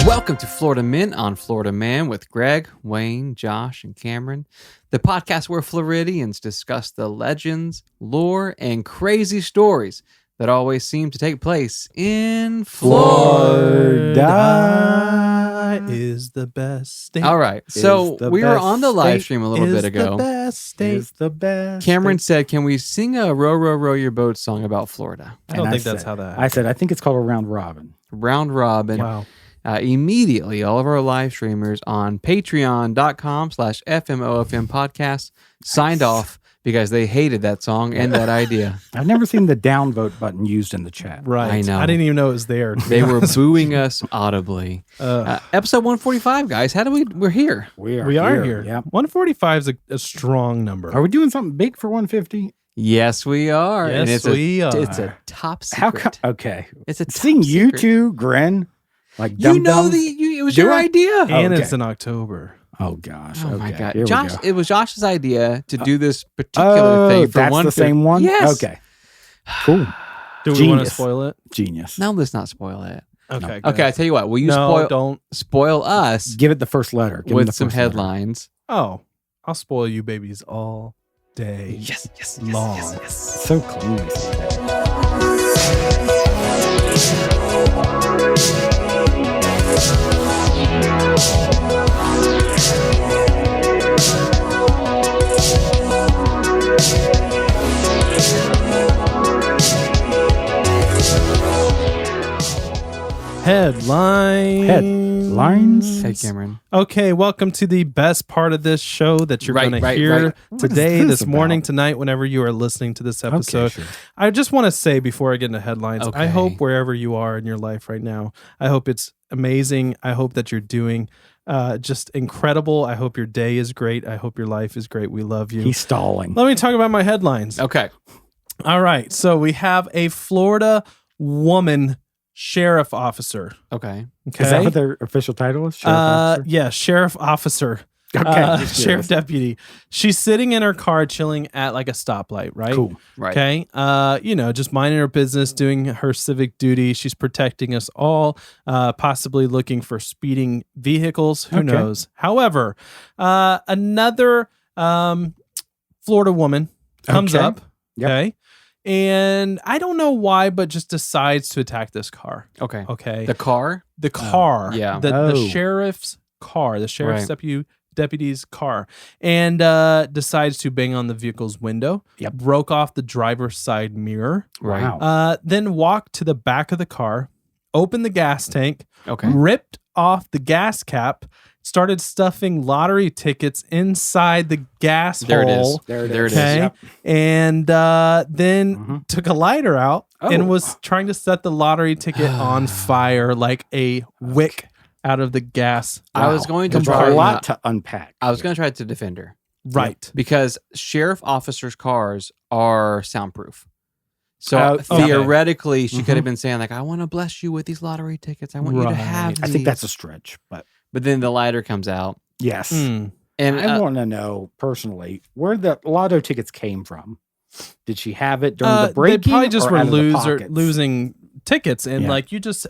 Welcome to Florida Men on Florida Man with Greg, Wayne, Josh, and Cameron, the podcast where Floridians discuss the legends, lore, and crazy stories that always seem to take place in Florida. Is the best state. All right, so we were on the live stream a little bit ago. The best state. Is the best. Cameron said, "Can we sing a row, row, row your boat song about Florida?" I don't think that's how that I said, I think it's called a round robin. Round robin. Wow. Immediately, all of our live streamers on patreon.com/FMOFM podcast signed off because they hated that song and that idea. I've never seen the downvote button used in the chat. Right. I know. I didn't even know it was there. They were booing us audibly. Episode 145, guys. We're here. We are here. Yeah. 145 is a strong number. Are we doing something big for 150? Yes, we are. Yes, and it's we are. It's a top secret. How come? Okay. It's a top Seeing you secret. two grin like You know dum-dums. it was Do your I? idea. And Okay. it's in October. Oh gosh. Oh okay. my God. Here we Josh, go. it was Josh's idea to do this particular thing for that's one. the same one? Yes. Okay. Cool. Do we want to Genius. spoil it? Genius. Now let's not spoil it. Okay. Okay, I tell you what. Will you No, don't. spoil us Give it the first letter. Give him with the some first letter. headlines? Oh, I'll spoil you babies all day. Yes, yes, Long. So clean. Headlines. Hey, Cameron. Okay, welcome to the best part of this show that you're Right, going to right, hear right. What is today, this this morning, about? tonight, whenever you are listening to this episode. Okay, sure. I just want to say before I get into headlines, Okay. I hope wherever you are in your life right now, I hope it's amazing. I hope that you're doing just incredible. I hope your day is great. I hope your life is great. We love you. He's stalling. Let me talk about my headlines. Okay. All right. So we have a Florida woman sheriff officer. Okay. Okay. Is that what their official title is? Sheriff officer? Yeah, sheriff officer. Okay, just Sheriff curious. deputy. She's sitting in her car chilling at like a stoplight, right? Cool. Right. Okay. Just minding her business, doing her civic duty. She's protecting us all, possibly looking for speeding vehicles. Who Okay. knows? However, another Florida woman comes Okay. up. Yep. Okay. And I don't know why, but just decides to attack this car. Okay. Okay. The car? The car. yeah. The Oh. sheriff's car, the sheriff's Right. deputy's car, and decides to bang on the vehicle's window, Yep. broke off the driver's side mirror, Right. Wow. then walked to the back of the car, opened the gas tank, Okay. ripped off the gas cap, started stuffing lottery tickets inside the gas There it hole. is. There it There is. it is. Okay. Yep. And then Mhm. took a lighter out and Oh. was trying to set the lottery ticket on fire like a wick out of the gas. I was Wow. going to There's try a to- lot to unpack. I was going to try to defend her Right. because sheriff officers' cars are soundproof. So Okay. theoretically, she could Mhm. have been saying like, "I want to bless you with these lottery tickets. I want you to Right. have." I think these." that's a stretch, but But then the lighter comes out, yes. Mm. and I want to know personally where the lotto tickets came from. Did she have it during the They breaking? probably just or were out of the pockets? losing tickets, and Yeah. like you just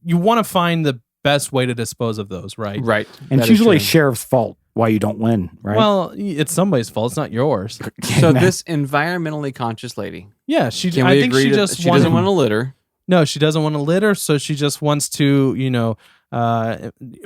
you want to find the best way to dispose of those, right? right. And That it's is usually true. sheriff's fault why you don't win, right? Well, it's somebody's fault. It's not yours. So this environmentally conscious lady, Yeah, she. can I we think agree she that just she wanted, doesn't want to litter? No, she doesn't want to litter, so she just wants to,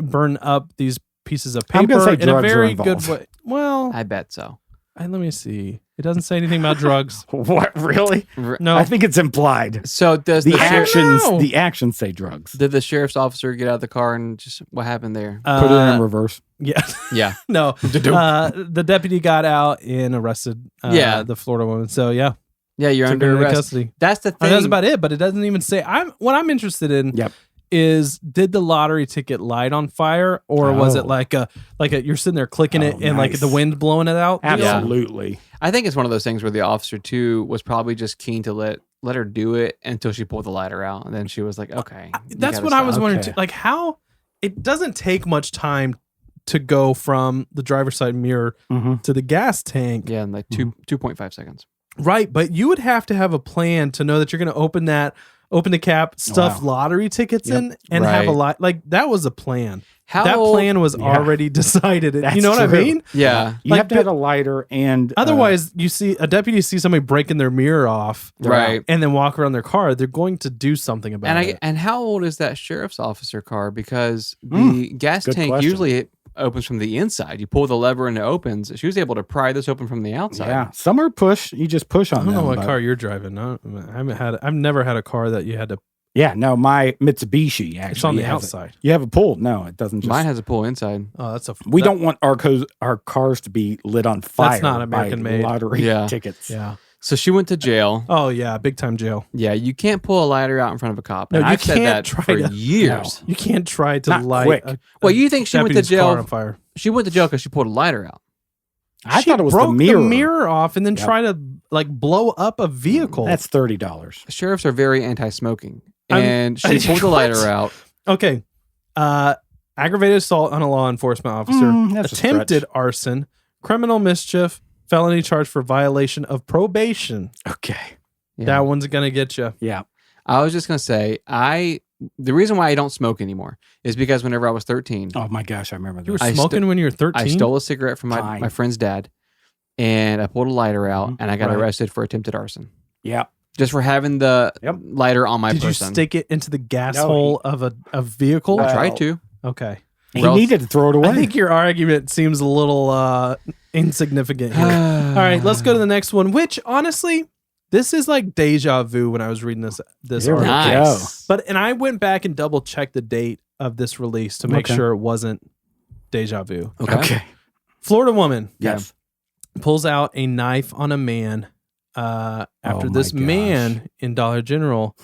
burn up these pieces of I'm paper gonna say in a drugs are very good involved. way. Well, I bet so. let me see. It doesn't say anything about drugs. What really? No, I think it's implied. So does The the actions, know. the actions say drugs. did the sheriff's officer get out of the car and just what happened there? Put it in reverse. Yeah. Yeah. No, the deputy got out and arrested Yeah. the Florida woman. So yeah, Yeah, you're took her under into arrest. custody. That's the I thing. mean, that's about it, but it doesn't even say. What I'm interested in Yep. is did the lottery ticket light on fire, or was it Oh. like a you're sitting there clicking it Oh, and like nice. the wind blowing it out? Absolutely. I think it's one of those things where the officer too was probably just keen to let her do it until she pulled the lighter out, and then she was like, "Okay." you That's gotta what I was stop. wondering Okay. too. Like how it doesn't take much time to go from the driver's side mirror Mhm. to the gas tank. Yeah, in like 2.5 seconds. Right, but you would have to have a plan to know that you're going to open that open the cap, stuff lottery tickets in, and have a lot. Like that was a plan. That plan was already decided. You know what I mean? Yeah. You have to have a lighter, and otherwise you see a deputy see somebody breaking their mirror off, right, and then walk around their car. They're going to do something about it. And how old is that sheriff's officer car? Because the gas tank usually opens from the inside. You pull the lever and it opens. She was able to pry this open from the outside. Yeah, some are push. You just push on them. I don't know what car you're driving. I've never had a car that you had to. Yeah, no, my Mitsubishi actually. It's on the outside. You have a pull. No, it doesn't. Mine has a pull inside. Oh, that's we don't want our cars to be lit on fire. That's not American made. Lottery tickets. Yeah. So she went to jail. Oh yeah, big time jail. Yeah, you can't pull a lighter out in front of a cop. No, I've said that for years. No, you can't try to Not light. Well, you think she went to jail on fire? She went to jail because she pulled a lighter out. I She thought it was broke the mirror off and then try to like blow up a vehicle. That's $30. Sheriffs are very anti-smoking, and she pulled the lighter out. Okay, aggravated assault on a law enforcement officer, That's attempted arson, criminal mischief, felony charge for violation of probation. Okay. Yeah. That one's gonna get you. Yeah. I was just gonna say the reason why I don't smoke anymore is because whenever I was 13, Oh my gosh, I remember You were this. smoking when you were 13. I stole a cigarette from my friend's dad, and I pulled a lighter out, and I got arrested for attempted arson. Yeah. Just for having the lighter on my Did person. you stick it into the gas hole of a vehicle? I tried to. Okay. He needed to throw it away. I think your argument seems a little insignificant here. All right, let's go to the next one, which honestly, this is like deja vu when I was reading this article. Nice. And I went back and double checked the date of this release to make sure it wasn't deja vu. Okay. Florida woman Yes. pulls out a knife on a man after this man in Dollar General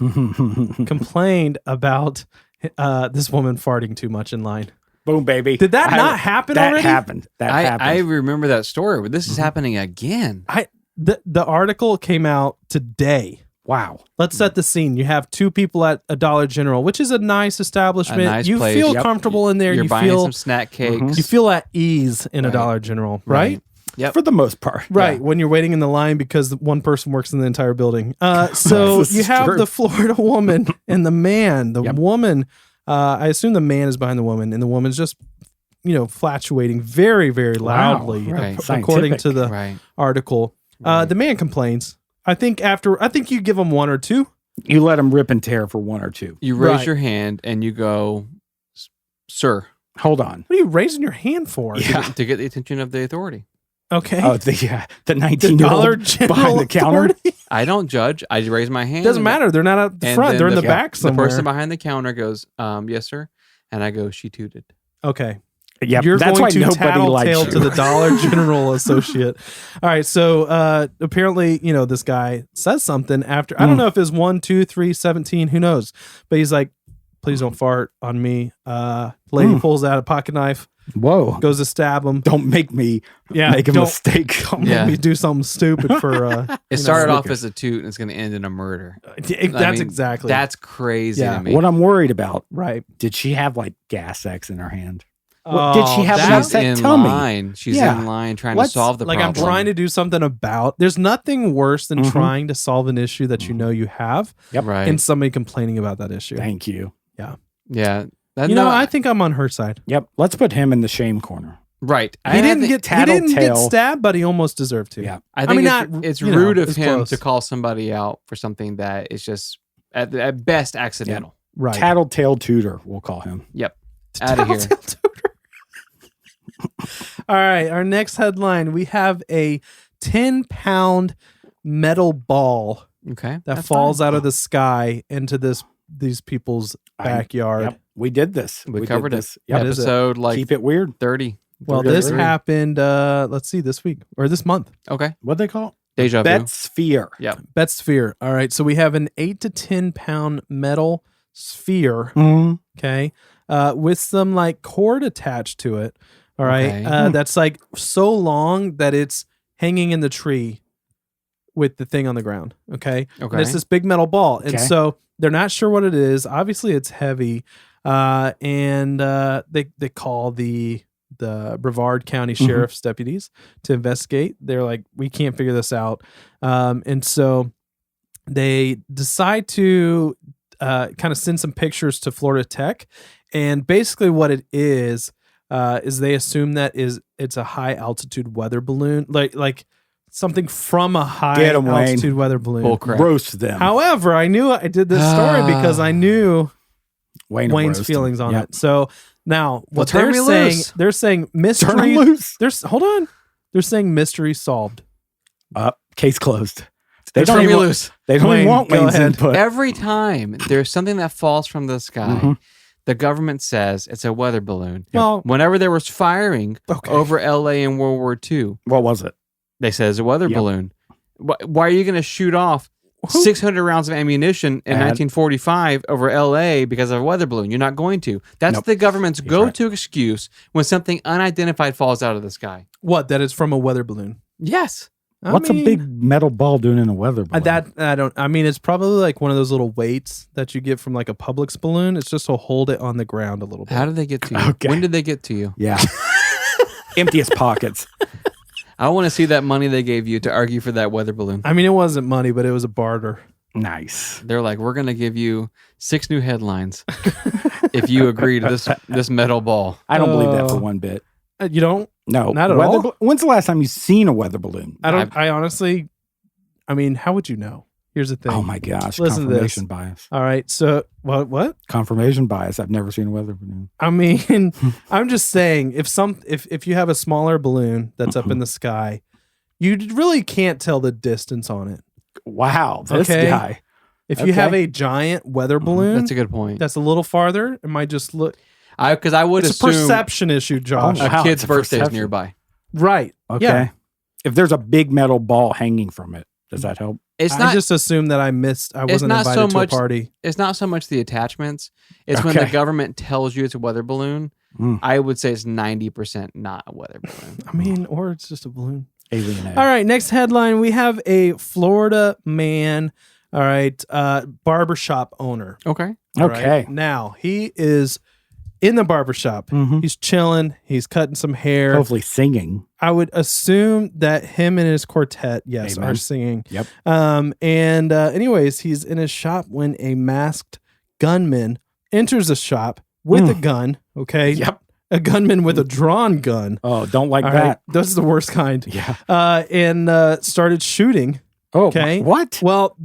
complained about this woman farting too much in line. Boom, baby. Did that not happen already? That happened. I remember that story, but this is happening again. The article came out today. Wow. Let's set the scene. You have two people at a Dollar General, which is a nice establishment. A nice you place. feel comfortable in there. You're you buying feel some snack cakes. You feel at ease in a Dollar General, right? Yep. For the most part. Right. When you're waiting in the line because one person works in the entire building. So This you is have true. the Florida woman and the man. The woman, I assume the man is behind the woman, and the woman's just, fluctuating very, very loudly, Right. according to the article. The man complains. I think you give him one or two. You let him rip and tear for one or two. You raise your hand and you go, "Sir." Hold on. What are you raising your hand for? Yeah. To get the attention of the authority. Okay. Oh, the The 19-year-old General behind the counter. Authority? I don't judge. I raise my hand. Doesn't matter. They're not at the and front. then They're in the the back somewhere. The person behind the counter goes, "Yes, sir," and I go, "She tooted." Okay. Yeah, You're that's going why to nobody likes tattletale you. to the Dollar General associate. All right, so apparently, this guy says something after. I don't know if it's 1, 2, 3, 17. Who knows? But he's like, "Please don't fart on me." Lady pulls out a pocket knife. Whoa. Goes to stab him. Don't make me make a mistake. Don't make me do something stupid for. It started off as a toot and it's going to end in a murder. Exactly. That's crazy to me. What I'm worried about. Right. Did she have like gas X in her hand? What did she have She's that? in Tell line. me. She's in line trying to solve the problem. I'm trying to do something about. There's nothing worse than trying to solve an issue that you know you have. Yep. Right. And somebody complaining about that issue. Thank you. Yeah. Yeah. I think I'm on her side. Yep. Let's put him in the shame corner. Right. He didn't get stabbed, but he almost deserved to. Yeah. I think it's rude of it's him close. to call somebody out for something that is just at best accidental. Right. Tattletale tutor, we'll call him. Yep. Out of here. All right. Our next headline, we have a 10-pound metal ball Okay. that falls out of the sky into these people's backyard. Yep. We did this. We covered did this. it. Yep. Episode Keep it weird. 30. Well, 30. this happened, let's see, this week or this month. Okay. What'd they call it? Deja vu. Bet sphere. Yep. Bet sphere. All right. So we have an 8 to 10 pound metal sphere. Mm-hmm. Okay. With some like cord attached to it. All right. Okay. That's like so long that it's hanging in the tree with the thing on the ground. Okay. Okay. And it's this big metal ball. And Okay. so they're not sure what it is. Obviously it's heavy. And they call the Brevard County Sheriff's deputies to investigate. They're like, we can't figure this out. And so they decide to kind of send some pictures to Florida Tech, and basically what it is they assume that it's a high altitude weather balloon, like something from a high altitude weather balloon. Bullcrap. Roast them. However, I knew I did this story because I knew Wayne's feelings on it. So now what they're saying mystery. Hold on. They're saying mystery solved. Case closed. They don't even want Wayne's input. Every time there's something that falls from the sky, the government says it's a weather balloon. Well, whenever there was firing over LA in World War II, what was it? They said it's a weather balloon. Why are you going to shoot off 600 rounds of ammunition in 1945 over LA because of a weather balloon? You're not going to. That's the government's go-to excuse when something unidentified falls out of the sky. What? That it's from a weather balloon? Yes. What's a big metal ball doing in a weather balloon? It's probably like one of those little weights that you get from like a Publix balloon. It's just to hold it on the ground a little bit. How did they get to you? Okay. When did they get to you? Yeah. Emptiest pockets. I want to see that money they gave you to argue for that weather balloon. I mean, it wasn't money, but it was a barter. Nice. They're like, we're going to give you 6 new headlines if you agree to this metal ball. I don't believe that for one bit. You don't? No. Not at all? When's the last time you've seen a weather balloon? I honestly, how would you know? Here's the thing. Oh my gosh. Listen Confirmation to this. bias. All right. So what? Confirmation bias. I've never seen a weather balloon. I mean, I'm just saying if you have a smaller balloon that's up in the sky, you really can't tell the distance on it. Wow. This guy. If you have a giant weather balloon, that's a good point. That's a little farther. It might just look. Because I would assume it's a perception issue, Josh. A kid's birthday is nearby. Right. Okay. Yeah. If there's a big metal ball hanging from it, does that help? I just assumed that I wasn't invited to a party. It's not so much the attachments. It's when the government tells you it's a weather balloon. I would say it's 90% not a weather balloon. I mean, or it's just a balloon. Alien egg. All right, next headline. We have a Florida man, barbershop owner. Okay. Right? Now, he is in the barbershop. He's chilling. He's cutting some hair. Hopefully singing. I would assume that him and his quartet, are singing. Yep. Anyways, he's in his shop when a masked gunman enters the shop with a gun. Okay. Yep. A gunman with a drawn gun. Oh, don't like All that. right? That's the worst kind. Yeah. And started shooting. Oh, okay. What? Well,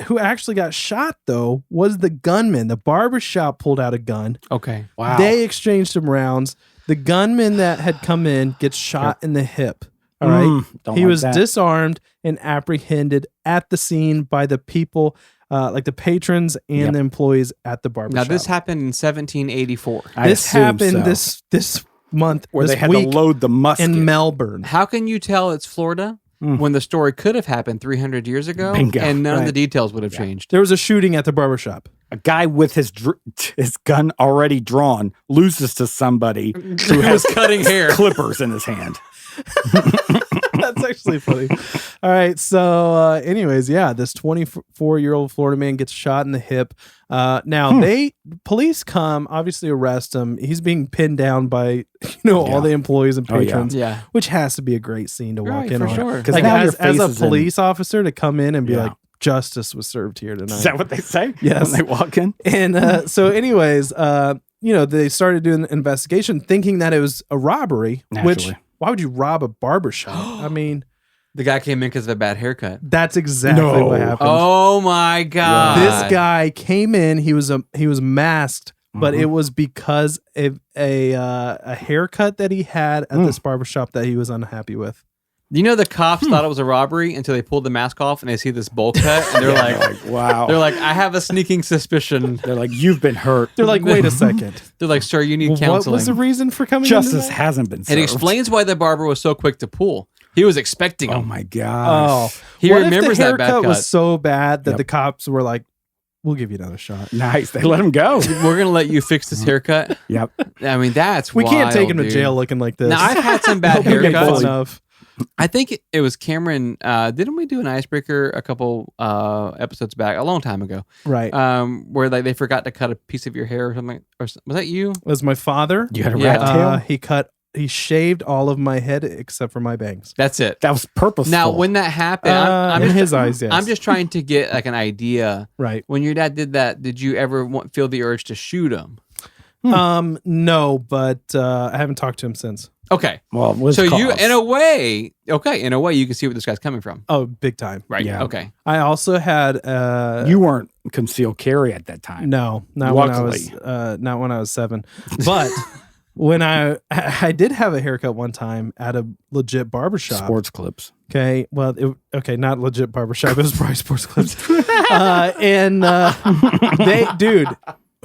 who actually got shot though was the gunman. The barbershop pulled out a gun. Okay. Wow. They exchanged some rounds. The gunman that had come in gets shot in the hip. All right. He was disarmed and apprehended at the scene by the people, like the patrons and the employees at the barbershop. Now this happened in 1784. This happened this month, where they had to load the musket in Melbourne. How can you tell it's Florida when the story could have happened 300 years ago and none of the details would have changed? There was a shooting at the barbershop. A guy with his gun already drawn loses to somebody who has cutting hair clippers in his hand. That's actually funny. All right. So anyways, this 24-year-old Florida man gets shot in the hip. Now police come, obviously arrest him. He's being pinned down by, all the employees and patrons, which has to be a great scene to walk in for on. sure. Because like, as a police officer to come in and be like, justice was served here tonight. Is that what they say? Yes. When they walk in? And so anyways, they started doing the investigation thinking that it was a robbery, which why would you rob a barbershop? I mean, the guy came in because of a bad haircut. That's exactly what happened. Oh my God. This guy came in, he was masked, but it was because of a haircut that he had at this barbershop that he was unhappy with. The cops thought it was a robbery until they pulled the mask off and they see this bowl cut and they're like, wow. They're like, I have a sneaking suspicion. They're like, you've been hurt. They're like, wait a second. They're like, sir, you need counseling. What was the reason for coming? Justice hasn't been served. It explains why the barber was so quick to pull. He was expecting him. Oh my gosh. Oh, he remembers that bad cut. The haircut was so bad that the cops were like, we'll give you another shot. Nice. They let him go. We're going to let you fix this haircut. Yep. I mean, that's we wild, can't take him to dude. jail looking like this. Now, I've had some bad haircuts. Enough. I think it was Cameron. Didn't we do an icebreaker a couple episodes back, a long time ago? Right. Where like they forgot to cut a piece of your hair or something. Or was that you? It was my father. You had a rat tail? He cut he shaved all of my head except for my bangs. That's it. That was purposeful. Now, when that happened, I'm In just, his eyes, yes. I'm just trying to get like an idea. Right. When your dad did that, did you ever feel the urge to shoot him? No, but I haven't talked to him since. Okay. Well, what's So cause? you, in a way, you can see where this guy's coming from. Oh, big time. Right. Yeah. Okay. I also had You weren't concealed carry at that time. no, not Luckily. not when I was 7. But when I did have a haircut one time at a legit barbershop. Sports clips. Okay. Well, not legit barbershop. It was probably Sports Clips.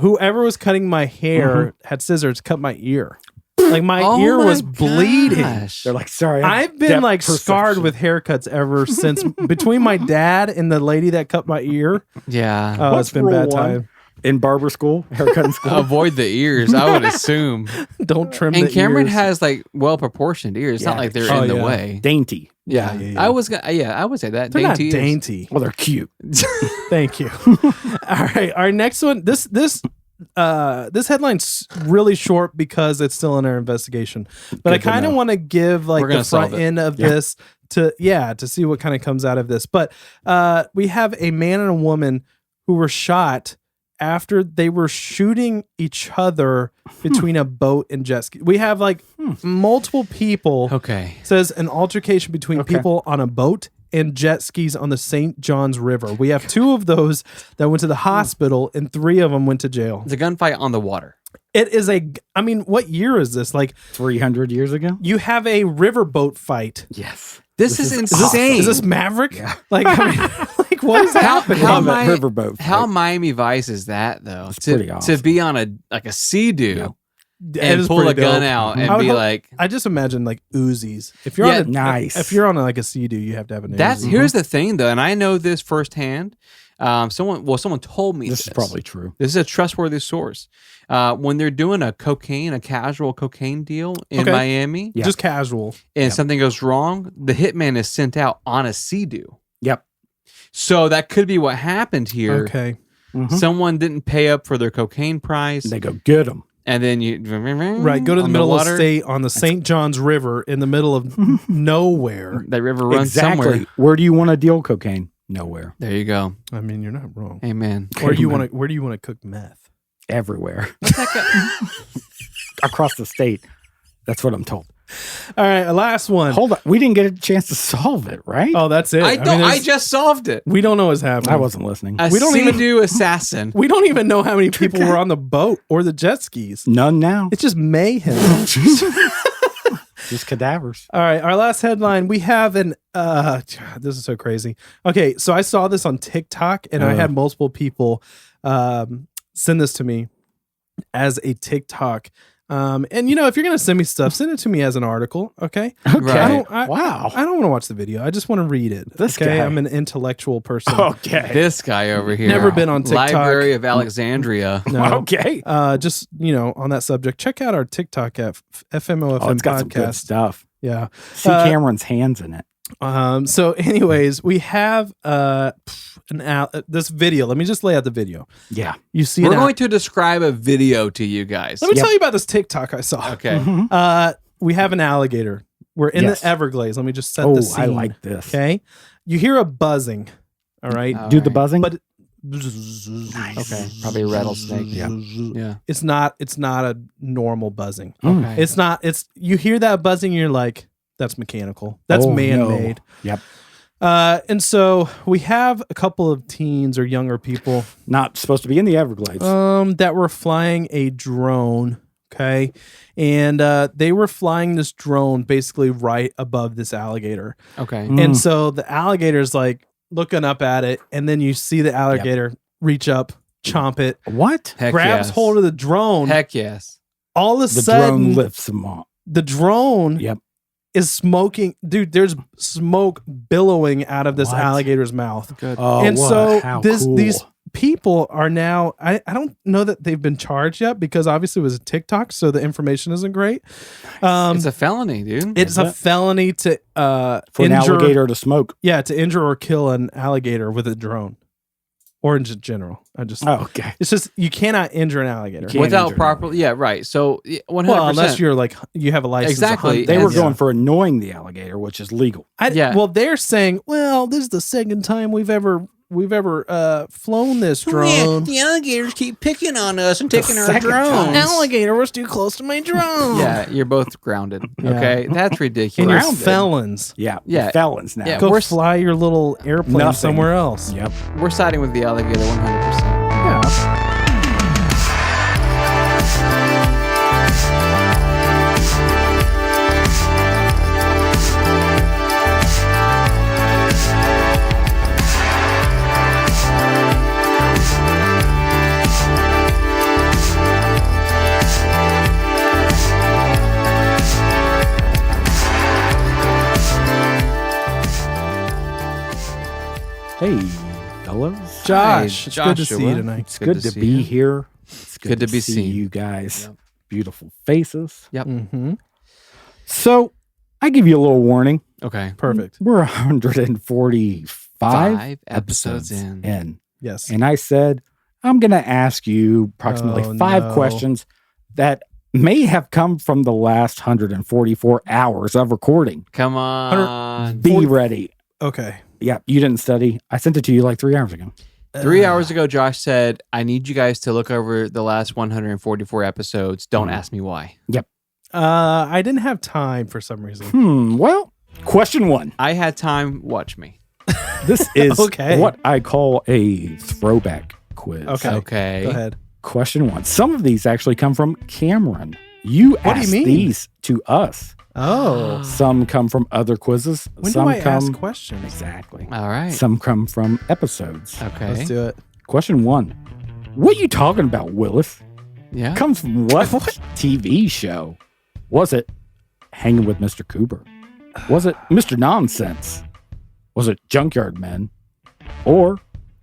Whoever was cutting my hair had scissors, cut my ear. Like my ear was bleeding. gosh. They're like, sorry. I've been like scarred with haircuts ever since. Between my dad and the lady that cut my ear, Yeah. oh, What's it's been rule bad one? time. In barber school, haircut in school. Avoid the ears, I would assume. Don't trim And the Cameron ears. has like well proportioned ears. It's not Yeah. like they're Oh, in the yeah. way. Dainty. Yeah. Yeah. I was gonna. I would say that They're not dainty. dainty. Well, they're cute. Thank you. All right, our next one. This headline's really short because it's still in our investigation. But I Good to kind of know. want to give like We're gonna the front solve it. end of Yeah. this to see what kind of comes out of this. But we have a man and a woman who were shot after they were shooting each other between a boat and jet ski. We have like multiple people. Okay. Says an altercation between Okay. people on a boat and jet skis on the St. John's River. We have 2 of those that went to the hospital and 3 of them went to jail. It's a gunfight on the water. It is what year is this? Like 300 years ago? you have a riverboat fight. Yes. This is is insane. Is this Maverick? Yeah. Like, like what is happening? how Love it. Mi- Riverboat How fight. Miami Vice is that though? pretty To awesome. be on a sea-doo Yep. It and is pull a pretty gun dope. out I and would be hope- like, I just imagine like Uzis. If you're Yeah, on a nice. if you're on like a Sea-Doo, you have to have an that's Uzi. here's the thing though, and I know this firsthand. Someone told me This is probably true. This is a trustworthy source. When they're doing a casual cocaine deal in Okay. Miami, Yeah. just casual. and something goes wrong, the hitman is sent out on a sea-doo. Yep. So that could be what happened here. Okay. Someone didn't pay up for their cocaine price, They go get them. and then you Right, go to the on middle of water. the state on the St. John's River in the middle of nowhere. That river runs Exactly. somewhere. Where do you want to deal cocaine? Nowhere. There you go. I mean, you're not wrong. Amen. Where do you want to cook meth? Everywhere. What's that guy? Across the state. That's what I'm told. All right, a last one. Hold on. We didn't get a chance to solve it, right? Oh, that's it. I mean, I just solved it. we don't know what's happening. I wasn't listening. A We don't even- sea-doo assassin. We don't even know how many people were on the boat or the jet skis. None now. It's just mayhem. Just cadavers. All right, our last headline. We have an this is so crazy. Okay, so I saw this on TikTok and I had multiple people send this to me as a TikTok. And if you're gonna send me stuff, send it to me as an article. Okay. Okay. Right. Wow. I don't want to watch the video. I just want to read it. This okay. guy. I'm an intellectual person. Okay. This guy over here. Never been on TikTok. Library of Alexandria. No. Okay. Just on that subject, check out our TikTok at FMOFM Oh, it's got some good podcast. stuff. Yeah. See Cameron's hands in it. So anyways, we have this video. Let me just lay out the video. Yeah. You see We're it. going to describe a video to you guys. Let me Yep. tell you about this TikTok I saw. Okay. We have an alligator. We're in Yes. the Everglades. Let me just set Oh, the scene. I like this. Okay. You hear a buzzing. All right. All Do the right. buzzing. But Okay. Probably a rattlesnake. Yeah. Yeah. It's not a normal buzzing. Okay. It's not. It's you hear that buzzing, you're like, that's mechanical. That's Oh, man-made. no. Yep. And so we have a couple of teens or younger people Not supposed to be in the Everglades. that were flying a drone. Okay. And they were flying this drone basically right above this alligator. Okay. And so the alligator's like looking up at it, and then you see the alligator reach up, chomp it, What? Heck grabs yes. hold of the drone. Heck yes. All of a The sudden, drone lifts them up. the drone Yep. is smoking. Dude, there's smoke billowing out of this What? alligator's mouth. Good. Oh, And what? so How these cool. people are now, I don't know that they've been charged yet because obviously it was a TikTok, so the information isn't great. It's a felony, dude. It's a felony to For an alligator to smoke. Yeah, to injure or kill an alligator with a drone. or in general. Okay. It's just you cannot injure an alligator. can't Without injure properly, yeah, right. So 100%. Well, unless you're like you have a license. to Exactly. hunt They them. were Yeah. going for annoying the alligator, which is legal. Yeah. Well, they're saying, well, this is the second time we've ever flown this drone. the alligators keep picking on us and taking our second drones. time. Alligator was too close to my drone. Yeah, you're both grounded. Yeah. Okay, that's And ridiculous. you're Grounded. felons. Yeah. Yeah. Felons now. Yeah. Go We're fly your little airplane Nothing. somewhere else. Yep. We're siding with the alligator 100%. Yeah. Hey, fellas. Josh, it's Hi, good to see you Joshua. tonight. It's good to see be you. here. It's Good to be see seen. you guys. Yep. Beautiful faces. Yep. Mm-hmm. So I give you a little warning. Okay. Perfect. We're 145 5 episodes in. Yes. And I said, I'm going to ask you approximately Oh, 5 no. questions that may have come from the last 144 hours of recording. Come on. Be ready. Okay. Yeah, you didn't study. I sent it to you like 3 hours ago. 3 hours ago, Josh said, I need you guys to look over the last 144 episodes. Don't ask me why. I didn't have time for some reason. Well, question 1. I had time. Watch me. This is Okay. what I call a throwback quiz. Okay. Okay. Go ahead. Question 1. Some of these actually come from Cameron. You What do you asked mean? these to us. Oh. Some come from other quizzes. When some do I come ask questions? exactly. All right. Some come from episodes. Okay. Let's do it. Question 1. What you talking about, Willis? Yeah. Comes from what TV show? Was it Hanging with Mr. Cooper? Was it Mr. Nonsense? Was it Junkyard Men? Or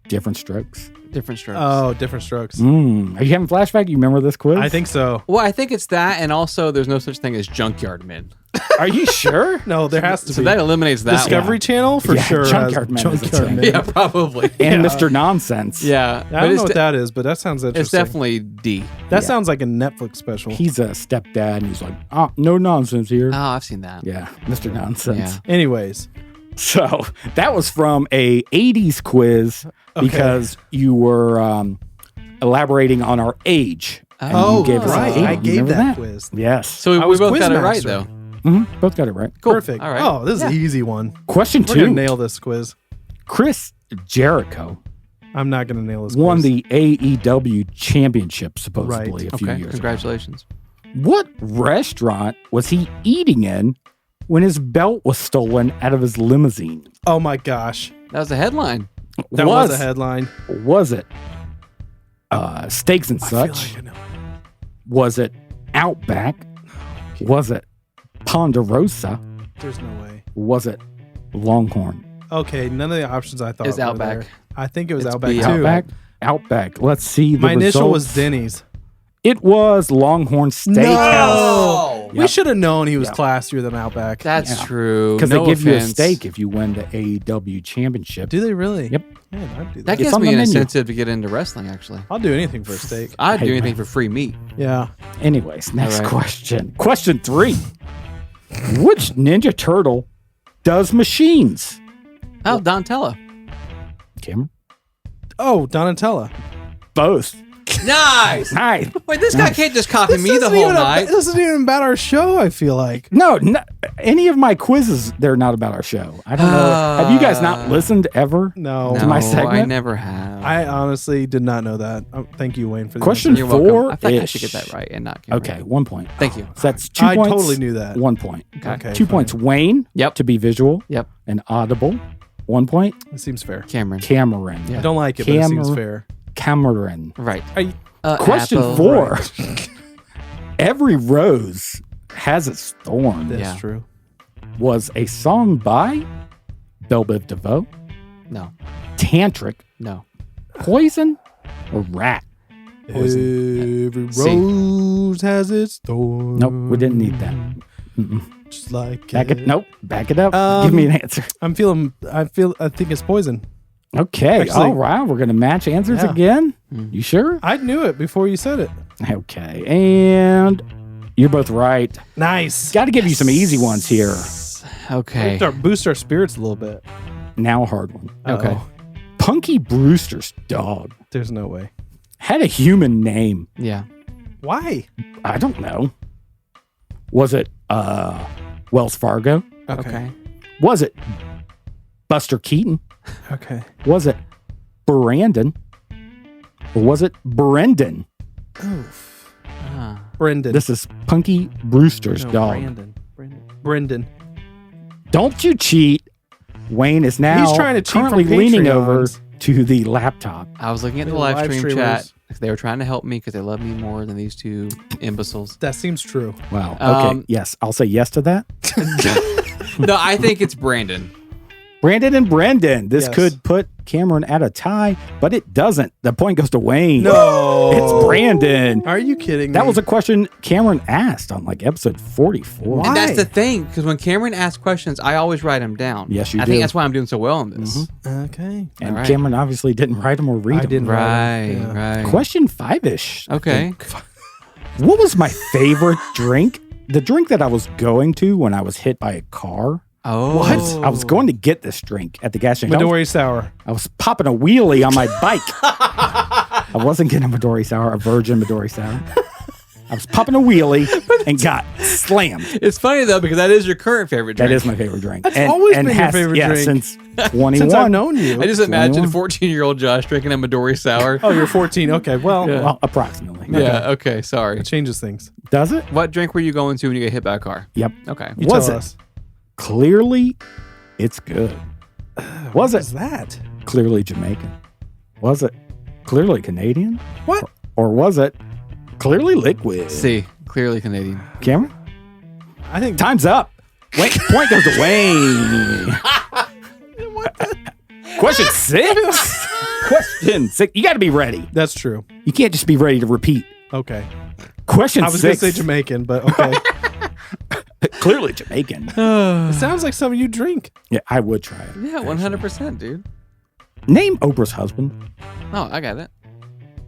Different Strokes? Different strokes. Oh, different strokes. Are you having flashback? You remember this quiz? I think so. Well, I think it's that, and also there's no such thing as junkyard men. Are you sure? No, there has to So be. that eliminates that Discovery one. Channel for Yeah, sure. Junkyard has Men is a Junkyard thing. Men. Yeah, probably. And Yeah. Mr. Nonsense. Yeah. I but don't it's know what that is, but that sounds interesting. It's definitely D. That Yeah. sounds like a Netflix special. He's a stepdad and he's like, no nonsense here. Oh, I've seen that. Yeah, Mr. Nonsense. Yeah. Anyways, So that was from a 80s quiz because you were elaborating on our age. And you gave us an right. eight. I You gave remember that quiz. Yes. So I we was both got it right, Quizmaster. though. Both got it right. Cool. Perfect. All right. Oh, this is an easy one. Question We're going to 2. nail this quiz. Chris Jericho I'm not going to nail this won quiz. the AEW championship supposedly Right. a few Okay. years ago. Congratulations. What restaurant was he eating in when his belt was stolen out of his limousine? Oh my gosh. That was the headline. That was a headline. Was it Steaks and I feel Such? like I know. Was it Outback? Was it Ponderosa? There's no way. Was it Longhorn? Okay, none of the options I thought It's were Outback. there. I think it was It's Outback B. too. Outback? Outback. Let's see the My initial was results. Denny's. It was Longhorn Steakhouse. No! We should have known he was Yep. classier than Outback. That's Yeah. true. Because No they give you a offense. steak if you win the AEW championship. Do they really? Yep. Man, I'd do That that. It's gives on me the an menu. incentive to get into wrestling, actually. I'll do anything for a steak. I'd Hey, do anything man. for free meat. Yeah. Anyways, next All right. question. Question 3. Which Ninja Turtle does machines? Oh, Donatella. Cameron? Oh, Donatella. Both. Nice. Hi. Wait, this guy can't just copy me the isn't whole even night. This isn't even about our show, I feel like. No, any of my quizzes, they're not about our show. I don't know. Have you guys not listened ever? No. To my No, I segment? never have. I honestly did not know that. Thank you, Wayne, for the Question answer. You're welcome. 4. I think I should get that right and not Cameron. Okay, 1 point. Thank you. So that's 2 I points. totally knew that. 1 point. Okay. 2 fine. points. Wayne. Yep. To be visual Yep. and audible. 1 point. It seems fair. Cameron. Cameron. Yeah. I don't like it, but it seems fair. Cameron. Right. Are you- Question Apple. 4. Every rose has its thorn. That's Yeah. true. Was a song by Belle Biv DeVoe, No. Tantric, No. Poison, or Rat? Every C. rose has its thorn. Nope, we didn't need that. Just like Back it. Nope, back it up. Um, Give me an answer. I think it's poison. Okay. Actually- all right. We're going to match answers Yeah. again. Mm. You sure? I knew it before you said it. Okay. And you're both right. Nice. Got to give you some easy ones here. Okay. Boost our spirits a little bit. Now a hard one. Okay. Uh-oh. Punky Brewster's dog There's no way. had a human name. Yeah. Why? I don't know. Was it Wells Fargo? Okay. Was it Buster Keaton? Okay. Was it Brandon? Or was it Brendan? Oof. Ah. Brendan. This is Punky Brewster's No, dog. Brendan. Don't you cheat. Wayne is now He's trying to cheat currently from leaning Patreons. over to the laptop. I was looking at the They're live live stream streamers. chat. They were trying to help me because they love me more than these two imbeciles. That seems true. Wow. Okay. Um, Yes, I'll say yes to that. No, I think it's Brandon. Brandon and Brendan. This Yes. could put Cameron at a tie, but it doesn't. The point goes to Wayne. No. It's Brandon. Are you kidding me? That was a question Cameron asked on like episode 44. Why? And that's the thing, because when Cameron asks questions, I always write them down. Yes, you I do. think that's why I'm doing so well in this. Okay. And All right. Cameron obviously didn't write them or read I them. didn't. Right, Yeah. right. Question 5-ish. I Okay. think. What was my favorite drink? The drink that I was going to when I was hit by a car. Oh. What? I was going to get this drink at the gas station. Midori Sour. I was popping a wheelie on my bike. I wasn't getting a Midori Sour, a virgin Midori Sour. I was popping a wheelie and got slammed. It's funny, though, because that is your current favorite drink. That is my favorite drink. That's always been your favorite yeah, drink. since 21. Since I've known you. I just imagine 21. 14-year-old Josh drinking a Midori Sour. Oh, you're 14. Okay. Well, Yeah. Well, approximately. Yeah, okay, sorry. it changes things. Does it? What drink were you going to when you get hit by a car? Yep. Okay. You Was tell it? us. Clearly, it's good. Was What it is that? clearly Jamaican? Was it clearly Canadian? What? Or was it clearly liquid? C, clearly Canadian. Cameron? I think Time's up. Wayne, point goes to Wayne. Question 6. Question 6. You got to be ready. that's true. You can't just be ready to repeat. Okay. Question I was going 6. to say Jamaican, but okay. Clearly Jamaican. It sounds like something you drink. Yeah, I would try it. Yeah, 100%, dude. Name Oprah's husband. Oh, I got it.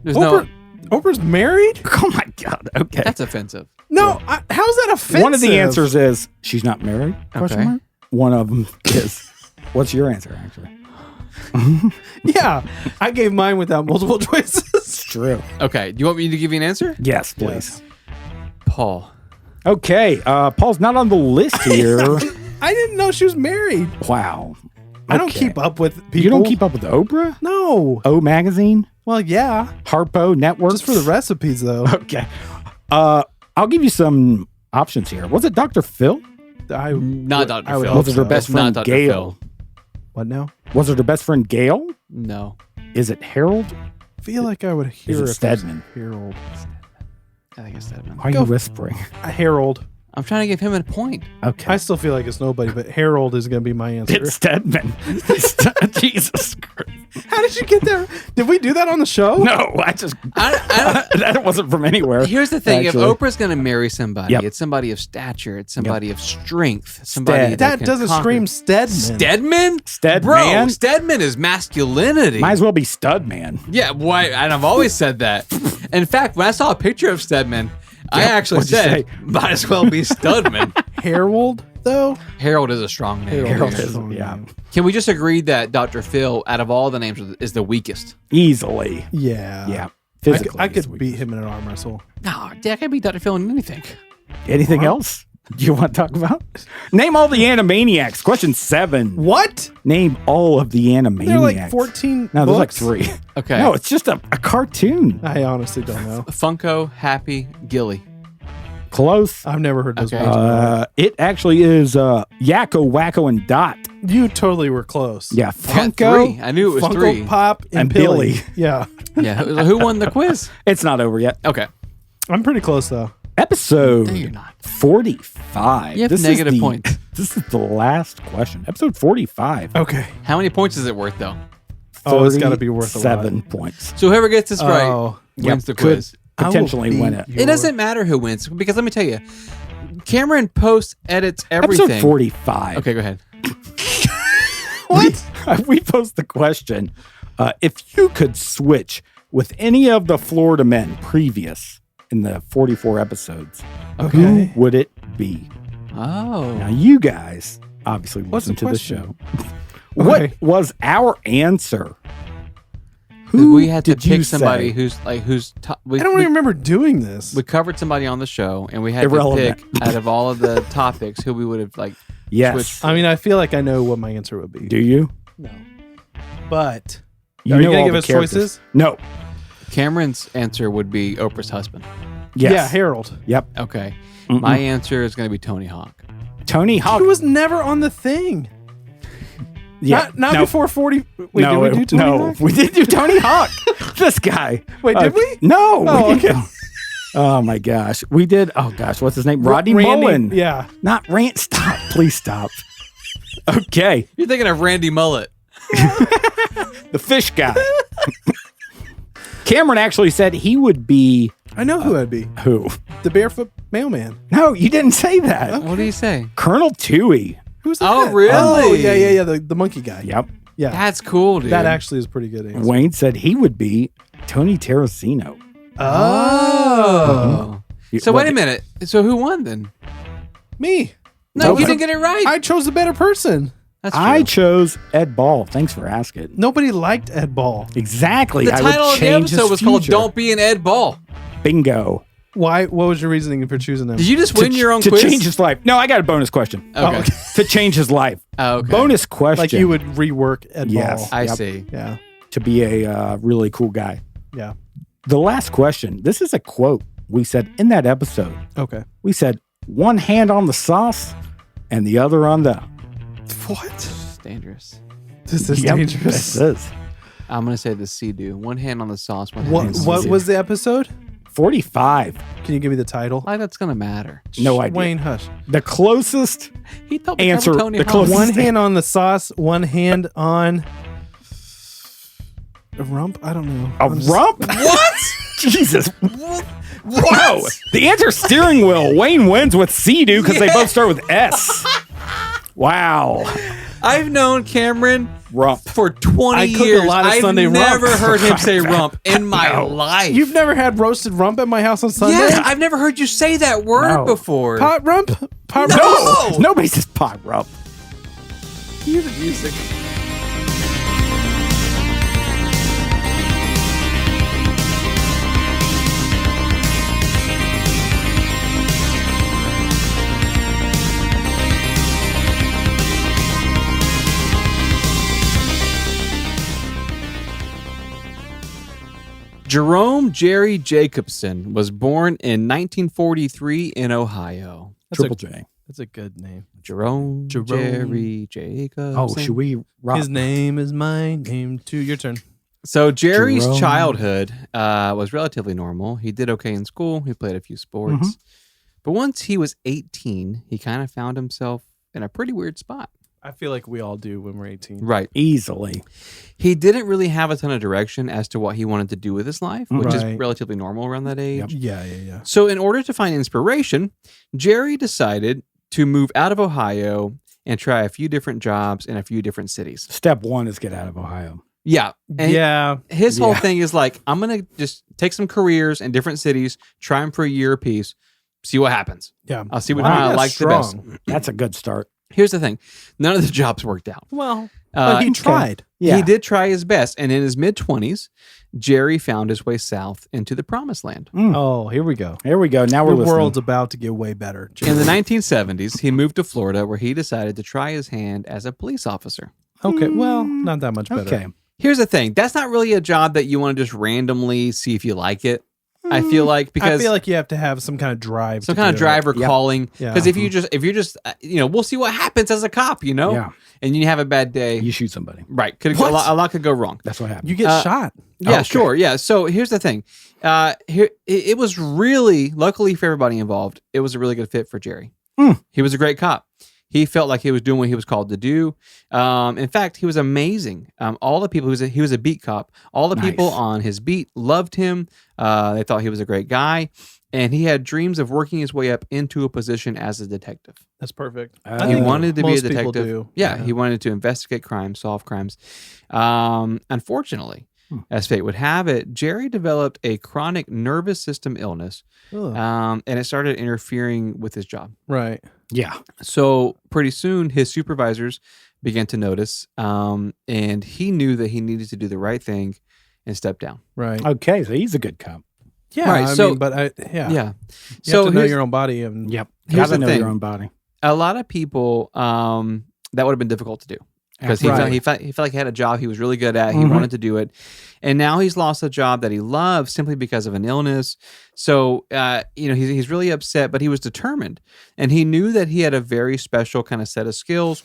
There's no... Oprah's married? Oh my God. Okay. That's offensive. No. How's that offensive? One of the answers is she's not married. Question Okay. mark. One of them is what's your answer actually? Yeah. I gave mine without multiple choices. It's true. Okay, do you want me to give you an answer? Yes, please. Paul. Okay. Paul's not on the list here. I didn't know she was married. Wow. I don't Okay. keep up with people. You don't keep up with Oprah? No. O Magazine? Well, yeah. Harpo Network? Just for the recipes, though. Okay. I'll give you some options here. Was it Dr. Phil? Not Dr. I would Phil. hope Was it her so. best It's not friend Dr. Gail? Phil. What now? Was it her best friend Gail? No. Is it Harold? I feel like I would hear Is it if Stedman? Harold. I think it's Stedman. Why are Go you f- whispering? Harold. I'm trying to give him a point. Okay. I still feel like it's nobody, but Harold is going to be my answer. It's Stedman. Jesus Christ. How did you get there? Did we do that on the show? No, I just that wasn't from anywhere. Here's the thing: actually. if Oprah's going to marry somebody, Yep. it's somebody of stature, it's somebody of strength, somebody Stead. That can doesn't conquer. scream Stedman. Stedman. Stedman? Bro, Stedman is masculinity. Might as well be Stud Man. Yeah, why? And I've always said that. In fact, when I saw a picture of Stedman, I actually what'd you said, say? might as well be Studman. Harold, though? Harold is a strong name. Harold is is, strong yeah. name. Can we just agree that Dr. Phil, out of all the names, is the weakest? Easily. Yeah. Yeah. I Physically. I he's could weak. beat him in an arm wrestle. No, I can beat Dr. Phil in anything. Anything else you want to talk about? Name all the Animaniacs. Question 7. What? Name all of the Animaniacs. There are like 14 No, there's like books? 3. Okay. No, it's just a cartoon. I honestly don't know. Funko, Happy, Gilly. Close. I've never heard those Okay. words. It actually is Yakko, Wacko, and Dot. You totally were close. Yeah, I got Funko. 3. I knew it was Funko 3. Pop and, And Billy. Billy. Yeah. Yeah. Who won the quiz? It's not over yet. Okay. I'm pretty close, though. Episode No, you're not. 45. You have This is negative the- points. This is the last question. Episode 45. Okay. How many points is it worth, though? Oh, it's gotta be worth a lot. 7 points. So whoever gets this right Oh. wins Yep, the quiz. I will Potentially beat win it. your- It doesn't matter who wins because let me tell you, Cameron posts, edits everything. Episode 45. Okay, go ahead. We posed the question, if you could switch with any of the Florida men previous in the 44 episodes, who would it be? Oh. Now, you guys obviously listen to the show. What was our answer? We had to did you pick somebody say? who's I don't even remember doing this. We covered somebody on the show, and we had Irrelevant. to pick out of all of the topics who we would have Yes. switched. I mean, I feel like I know what my answer would be. Do you? No. But You are you know going all to give the us characters. choices? No. Cameron's answer would be Oprah's husband. Yes. Yeah, Harold. Yep. Okay. Mm-mm. My answer is going to be Tony Hawk. Tony Hawk. He was never on the thing. Yeah. Not no. before 40. Wait, no, did we do Tony Hawk? we did do Tony Hawk. This guy. Wait, did we? No. Oh, we didn't. okay. Oh my gosh. We did. Oh gosh. What's his name? Rodney Randy, Mullen. Yeah. Not Rand. Stop. Please stop. Okay. You're thinking of Randy Mullet. The fish guy. Cameron actually said he would be I know who I'd be. who? The barefoot mailman. No, you didn't say that. What do you say? Colonel Toohey. Who's that? Oh, really? Oh, yeah. The monkey guy. Yep. Yeah. That's cool, dude. That actually is a pretty good answer. Wayne said he would be Tony Terracino. Oh. So What- wait a minute. So who won then? Me. No, Okay. you didn't get it right. I chose the better person. That's true. I chose Ed Ball. Thanks for asking. Nobody liked Ed Ball. Exactly. the I would title of the change his episode was called future. "Don't Be an Ed Ball." Bingo. Why? What was your reasoning for choosing him? Did you just win your own to quiz? change his life. No, I got a bonus question. Okay. To change his life. Oh, okay. Bonus question. Like you would rework Ed Yes. Ball. I Yep. see. Yeah. to be a really cool guy. Yeah. The last question. This is a quote we said in that episode. Okay. We said one hand on the sauce and the other on the. What? It's dangerous. This is Yep, dangerous. This is I'm gonna say the Sea-Doo. One hand on the sauce. One hand on the What Sea-Doo. was the episode? 45. Can you give me the title? Why that's gonna matter? No idea. Wayne, hush. The closest He thought we Answer covered Tony the Hawk. closest- One hand on the sauce, one hand on a rump. I don't know. a I'm just- rump. What? Jesus. Wow. The answer steering wheel. Wayne wins with Sea-Doo because they both start with S. Wow. I've known Cameron Rump. for 20 I cook a years. lot of I've Sunday rump. never heard him say rump in my No. life. You've never had roasted rump at my house on Sunday? Yes, I've never heard you say that word No. before. Pot rump? Pot No. rump? No. Nobody says pot rump. Cue the music. Jerome Jerry Jacobson was born in 1943 in Ohio. Triple J. That's a good name. Jerome Jerry Jacobson. Oh, should we rock? His name is my name too. Your turn. So Jerry's Jerome. childhood was relatively normal. He did okay in school. He played a few sports. But once he was 18, he kind of found himself in a pretty weird spot. I feel like we all do when we're 18. Right. Easily. He didn't really have a ton of direction as to what he wanted to do with his life, which is Right. relatively normal around that age. Yep. Yeah. So in order to find inspiration, Jerry decided to move out of Ohio and try a few different jobs in a few different cities. Step one is get out of Ohio. Yeah. And Yeah. his whole Yeah. thing is like, I'm going to just take some careers in different cities, try them for a year apiece, see what happens. Yeah. I'll see what Wow, I that's like the best. strong. That's a good start. Here's the thing. None of the jobs worked out. Well, but he okay. tried. Yeah. He did try his best. And in his mid-20s, Jerry found his way south into the promised land. Oh, here we go. Here we go. Now The we're listening. world's about to get way better. In the 1970s, he moved to Florida where he decided to try his hand as a police officer. Okay, well, not that much better. Okay. Here's the thing. That's not really a job that you want to just randomly see if you like it. I feel like because I feel like you have to have some kind of drive. some to kind of do drive or Yep. calling. Yeah. Because if you're just, we'll see what happens as a cop, Yeah. and you have a bad day. You shoot somebody. Right. A What? lot could go wrong. That's what it. happened. You get shot. Yeah, Okay. sure. Yeah. So here's the thing. It was really, luckily for everybody involved, it was a really good fit for Jerry. He was a great cop. He felt like he was doing what he was called to do. In fact, he was amazing. All the people, he was a beat cop. All the people Nice. on his beat loved him. They thought he was a great guy. and he had dreams of working his way up into a position as a detective. That's perfect. He wanted to be a most people detective. do. Yeah, he wanted to investigate crimes, solve crimes. Unfortunately, as fate would have it, Jerry developed a chronic nervous system illness, Ugh. and it started interfering with his job. Right. Yeah. So pretty soon, his supervisors began to notice, and he knew that he needed to do the right thing and step down. Right. Okay, so he's a good cop. Yeah. Right, I so- mean, but Yeah. You So have to know here's- your own body. And Yep. Here's Gotta the know thing. your own body. a lot of people, that would have been difficult to do. Because Right. he felt like he had a job he was really good at. He Mhm. wanted to do it. And now he's lost a job that he loves simply because of an illness. So, he's really upset, but he was determined. And he knew that he had a very special kind of set of skills.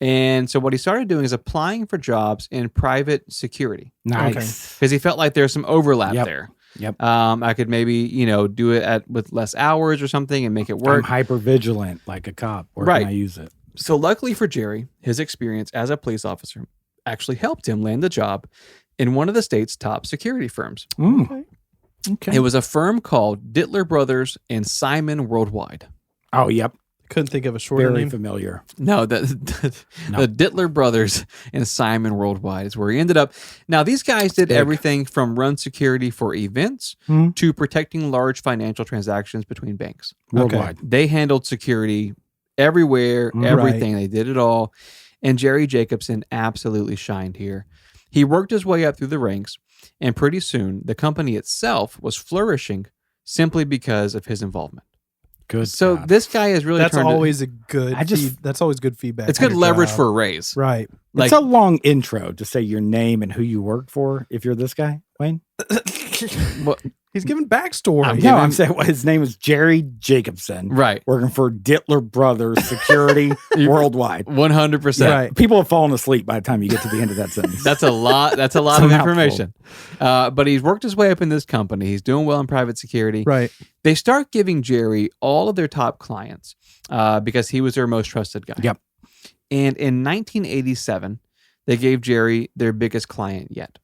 And so what he started doing is applying for jobs in private security Nice. because he felt like there's some overlap Yep. there. Yep. I could maybe, do it with less hours or something and make it I'm work. hyper vigilant like a cop. Where Right. can I use it? So luckily for Jerry, his experience as a police officer actually helped him land the job in one of the state's top security firms. Okay. It was a firm called Dittler Brothers and Simon Worldwide. Oh, yep. couldn't think of a shorter Very name. familiar. No, the Dittler Brothers and Simon Worldwide is where he ended up. Now, these guys did Big. everything from run security for events to protecting large financial transactions between banks. Worldwide. They handled security everywhere, everything. They did it all. And Jerry Jacobson absolutely shined here. He worked his way up through the ranks, and pretty soon the company itself was flourishing simply because of his involvement. Good. So God. this guy is really That's turned always a good. I just- that's always good feedback. it's good on your leverage job. for a raise. Right. Like, It's a long intro to say your name and who you work for if you're this guy, Wayne. well, He's giving backstory. No, I'm saying his name is Jerry Jacobson, right. working for Dittler Brothers Security Worldwide. 100%. Right. People have fallen asleep by the time you get to the end of that sentence. That's a lot. That's a lot It's of a mouthful. information. But he's worked his way up in this company. He's doing well in private security. Right. They start giving Jerry all of their top clients because he was their most trusted guy. Yep. And in 1987, they gave Jerry their biggest client yet.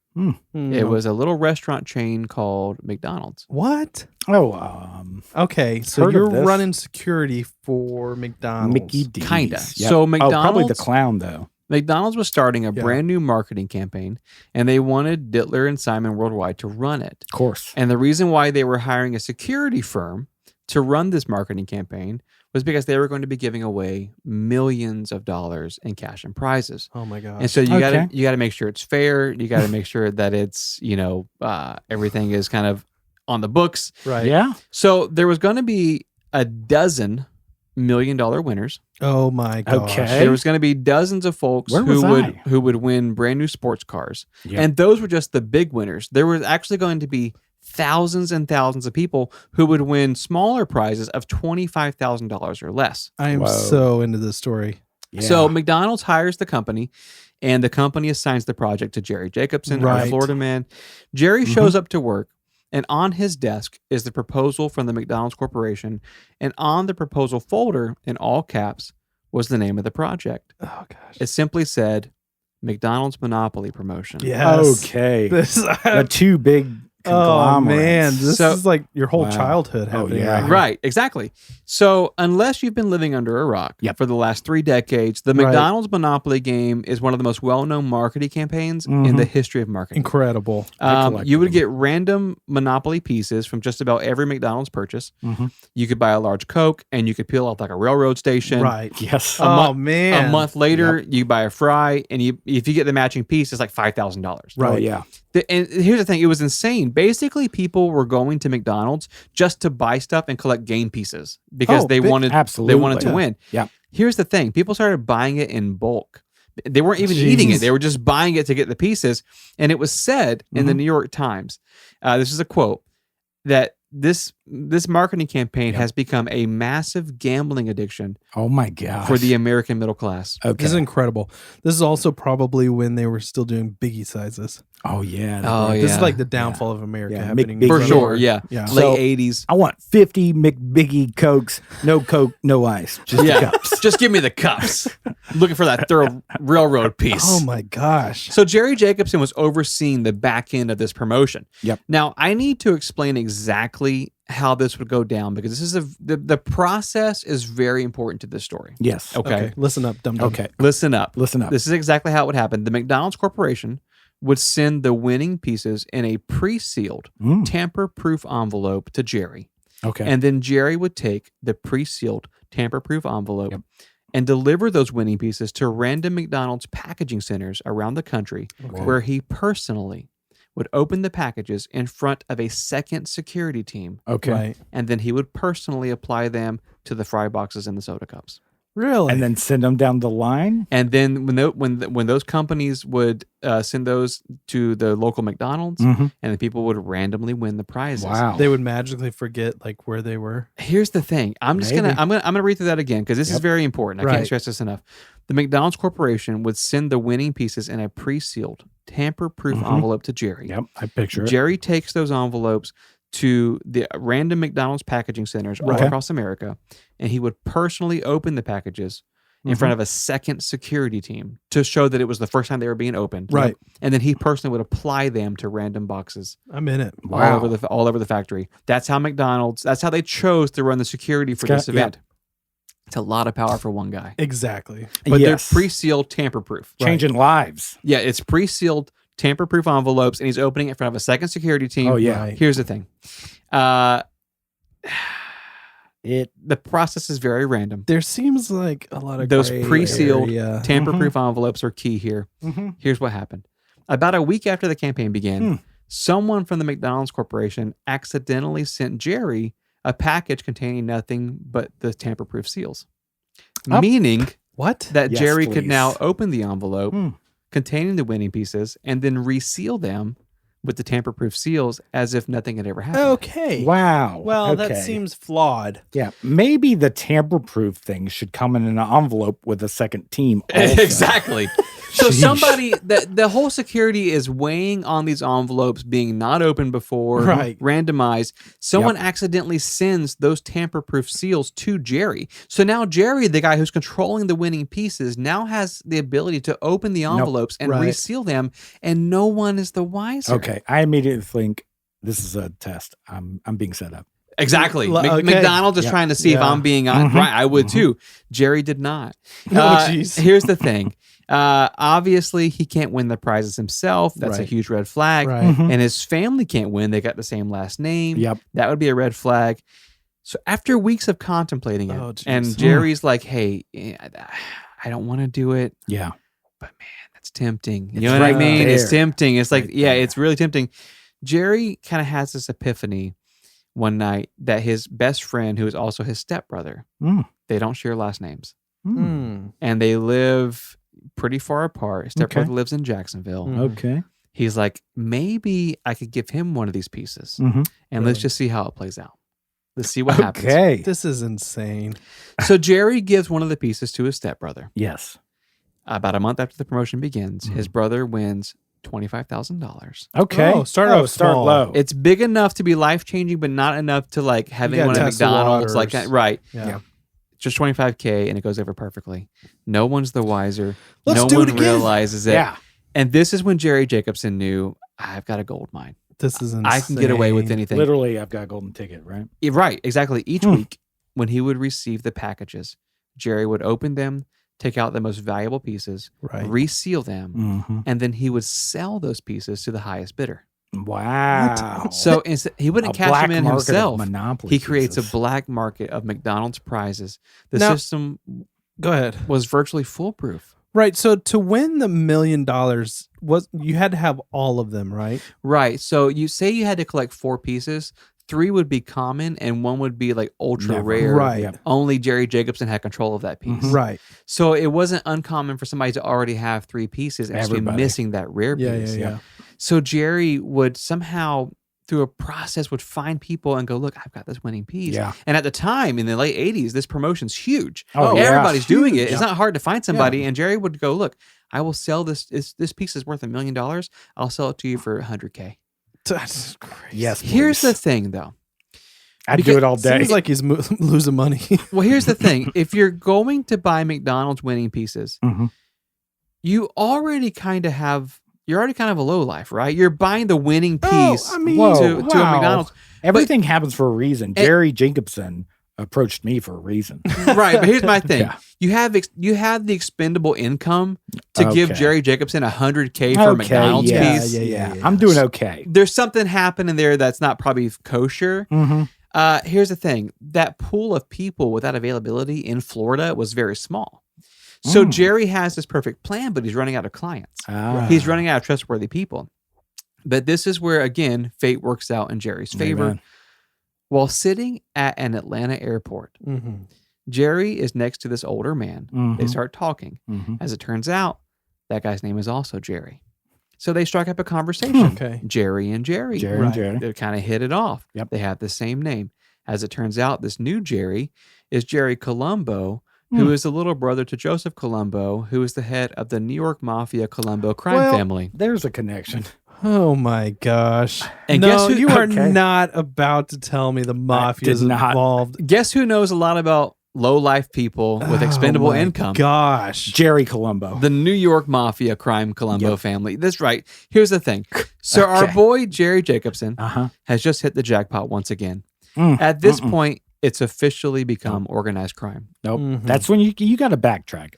It was a little restaurant chain called McDonald's. What? Oh, Okay, so Heard of you're this. running security for McDonald's. Mickey D's. Kinda. Yep. So probably the McDonald's- clown though. McDonald's was starting a Yeah. brand new marketing campaign, and they wanted Dittler and Simon Worldwide to run it. Of course. And the reason why they were hiring a security firm to run this marketing campaign was because they were going to be giving away millions of dollars in cash and prizes. Oh my god. And so you Okay. gotta make sure it's fair. You gotta make sure that it's everything is kind of on the books. Right. Yeah. So there was going to be a dozen $1 million winners. Oh my gosh. Okay. There was going to be dozens of folks Where who was I? would win brand new sports cars, Yep. and those were just the big winners. There was actually going to be thousands and thousands of people who would win smaller prizes of $25,000 or less. I am Whoa. so into this story. Yeah. So McDonald's hires the company, and the company assigns the project to Jerry Jacobson, our Right. Florida man. Jerry shows up to work, and on his desk is the proposal from the McDonald's Corporation, and on the proposal folder, in all caps, was the name of the project. Oh gosh. It simply said, McDonald's Monopoly Promotion. Yes. Okay. This, The two big oh conglomerates. man, this So- is like your whole Wow. childhood Oh, happening. yeah. right here. Right, exactly. So, unless you've been living under a rock Yep. for the last 3 decades, the Right. McDonald's Monopoly game is one of the most well-known marketing campaigns in Mhm. the history of marketing. Incredible. You would get random Monopoly pieces from just about every McDonald's purchase. Mhm. You could buy a large Coke, and you could peel off like a railroad station. Right. Yes. Oh man. A month later, you buy a fry, and if you get the matching piece, it's like $5,000. Right. Oh, yeah. And here's the thing: it was insane. Basically, people were going to McDonald's just to buy stuff and collect game pieces because Oh, they wanted absolutely. to win. Yeah. Here's the thing: people started buying it in bulk. They weren't even eating Jeez. it; they were just buying it to get the pieces. And it was said in the New York Times. This is a quote that this marketing campaign has become a massive gambling addiction Oh my gosh. for the American middle class. Okay. This is incredible. This is also probably when they were still doing biggie sizes. Oh yeah. Oh, This yeah. is like the downfall of America Yeah, happening. McBiggie. For in front of sure, our- yeah. Yeah. So- Late 80s. I want 50 McBiggie Cokes, no Coke, no ice, just the Yeah, cups. just give me the cups. Looking for that thorough railroad piece. Oh my gosh. So Jerry Jacobson was overseeing the back end of this promotion. Yep. Now, I need to explain exactly how this would go down because this is the process is very important to this story. Yes. Okay. Listen up, dum dum. Okay. Listen up. Listen up. This is exactly how it would happen. The McDonald's Corporation would send the winning pieces in a pre-sealed, tamper-proof envelope to Jerry. Okay. And then Jerry would take the pre-sealed, tamper-proof envelope and deliver those winning pieces to random McDonald's packaging centers around the country where he personally would open the packages in front of a second security team. Okay. Right. And then he would personally apply them to the fry boxes and the soda cups. Really? And then send them down the line. And then when those companies would send those to the local McDonald's, Mhm. and the people would randomly win the prizes. Wow. they would magically forget like where they were. Here's the thing. I'm gonna read through that again because this is very important. I can't Right. stress this enough. The McDonald's Corporation would send the winning pieces in a pre-sealed, tamper-proof envelope to Jerry. Yep. I picture it. Jerry takes those envelopes to the random McDonald's packaging centers all Okay. across America, and he would personally open the packages in front of a second security team to show that it was the first time they were being opened. Right. And then he personally would apply them to random boxes I'm in it. Wow. all over the factory. That's how that's how they chose to run the security for this event. It's a lot of power for one guy. Exactly. But Yes. they're pre-sealed, tamper-proof. Changing lives. Yeah, it's pre-sealed, tamper-proof envelopes, and he's opening it in front of a second security team. Oh, yeah. Right. Here's the thing. The process is very random. There seems like a lot of Those gray pre-sealed, area. tamper-proof envelopes are key here. Mm-hmm. Here's what happened. About a week after the campaign began, someone from the McDonald's Corporation accidentally sent Jerry a package containing nothing but the tamper-proof seals. Oh. Meaning What? that Yes, Jerry could please. now open the envelope containing the winning pieces and then reseal them with the tamper-proof seals as if nothing had ever happened. Okay. Wow. Well, that Okay. seems flawed. Yeah. Maybe the tamper-proof thing should come in an envelope with a second team. Also. Exactly. So Sheesh. somebody, the whole security is weighing on these envelopes being not opened before, Right. randomized. Someone accidentally sends those tamper-proof seals to Jerry. So now Jerry, the guy who's controlling the winning pieces, now has the ability to open the envelopes and Right. reseal them, and no one is the wiser. Okay. I immediately think this is a test. I'm being set up. Exactly. Okay. McDonald's is Yeah. trying to see if Yeah. I'm being right. I would too. Jerry did not. Oh, jeez. Here's the thing. Obviously, he can't win the prizes himself. That's a Right. huge red flag. Right. And his family can't win. They got the same last name. Yep. That would be a red flag. So after weeks of contemplating it, Oh, jeez. and Jerry's like, hey, I don't want to do it, Yeah. but man, that's tempting. You It's know what I right mean? It's there. tempting. It's like, Right yeah, there. it's really tempting. Jerry kind of has this epiphany one night that his best friend, who is also his stepbrother, Mm. they don't share last names. Hmm. And they live pretty far apart. His stepbrother Okay. lives in Jacksonville. Mm. Okay. He's like, maybe I could give him one of these pieces Mhm. and let's Really? just see how it plays out. Let's see what happens. Okay. This is insane. So Jerry gives one of the pieces to his stepbrother. Yes. About a month after the promotion begins, his Mm-hmm. brother wins $25,000. Okay. Oh, start off start small. low. It's big enough to be life-changing, but not enough to like have You gotta anyone at test the McDonald's like waters. that. Right. Yeah. Just $25K and it goes over perfectly. No one's the wiser. Let's no do one it again. realizes it. Yeah. And this is when Jerry Jacobson knew, I've got a gold mine. This is insane. I can get away with anything. Literally, I've got a golden ticket, right? Yeah, right, exactly. Each week, when he would receive the packages, Jerry would open them, take out the most valuable pieces, Right. reseal them, Mm-hmm. and then he would sell those pieces to the highest bidder. Wow. So he wouldn't A cash black them in market of himself. Monopoly He creates a pieces. black market of McDonald's prizes. The Now- system Go ahead. was virtually foolproof. Right. So to win the $1 million, was you had to have all of them, right? Right. So you say you had to collect 4 pieces. 3 would be common and 1 would be like ultra Never. rare. Right. Yeah. Only Jerry Jacobson had control of that piece. Right. So it wasn't uncommon for somebody to already have 3 pieces and just be Everybody. missing that rare Yeah. piece. Yeah. So Jerry would somehow, through a process, would find people and go, look, I've got this winning piece. Yeah. And at the time, in the late 80s, this promotion's huge. Oh, yeah. Everybody's doing it. Huge. It's not hard to find somebody. And Jerry would go, look, I will sell this. This piece is worth $1 million. I'll sell it to you for $100K. That's crazy. Yes. Here's the please. thing, though. I'd do it all day. Seems like he's losing money. Well, here's the thing. If you're going to buy McDonald's winning pieces, Mhm. you already kind of have, you're already kind of a low life, right? You're buying the winning piece I mean, Whoa. to a wow. McDonald's. Everything happens for a reason. Jerry Jacobson approached me for a reason. Right, but here's my thing. Yeah. You have the expendable income to give Jerry Jacobson $100K for a McDonald's piece. Yeah. I'm doing okay. There's something happening there that's not probably kosher. Mm-hmm. Here's the thing. That pool of people with that availability in Florida was very small. So Jerry has this perfect plan, but he's running out of clients. He's running out of trustworthy people. But this is where, again, fate works out in Jerry's favor. Amen. While sitting at an Atlanta airport, Jerry is next to this older man. They start talking. As it turns out, that guy's name is also Jerry. So they strike up a conversation. Jerry and Jerry. They kind of hit it off. Yep. They have the same name. As it turns out, this new Jerry is Jerry Columbo, who is the little brother to Joseph Columbo, who is the head of the New York Mafia Columbo crime family. There's a connection. Oh my gosh. And no, guess who, you are not about to tell me the mafia is involved. Guess who knows a lot about low-life people with expendable income? Gosh. Jerry Columbo. The New York Mafia crime Columbo family. That's right. Here's the thing. So our boy Jerry Jacobson has just hit the jackpot once again. At this point, it's officially become organized crime. Nope. That's when you got to backtrack.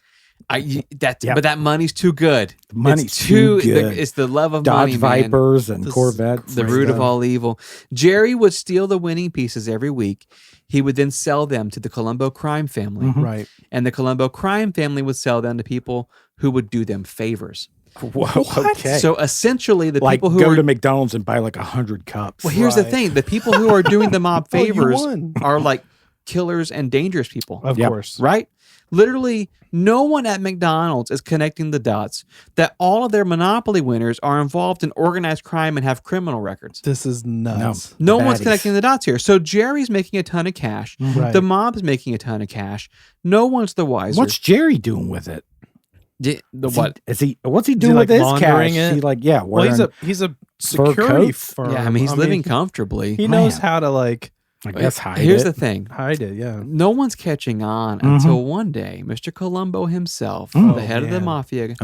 But that money's too good. The money's too good. It's the love of Dodge money, Vipers and Corvettes. The root of all evil. Jerry would steal the winning pieces every week. He would then sell them to the Columbo crime family. Right. And the Columbo crime family would sell them to people who would do them favors. Whoa, okay. So essentially, the people who go to McDonald's and buy like 100 cups. Well, here's the thing: the people who are doing the mob favors are like killers and dangerous people. Of course, right? Literally, no one at McDonald's is connecting the dots that all of their Monopoly winners are involved in organized crime and have criminal records. This is nuts. No one's connecting the dots here. So Jerry's making a ton of cash. Right. The mob's making a ton of cash. No one's the wiser. What's Jerry doing with it? What's he doing with his cash? It? He well, he's a security firm. Yeah, I mean, he's living comfortably. He knows how to I guess hide Here's it. the thing. Hide it, yeah. No one's catching on until one day, Mr. Columbo himself, the head of the mafia,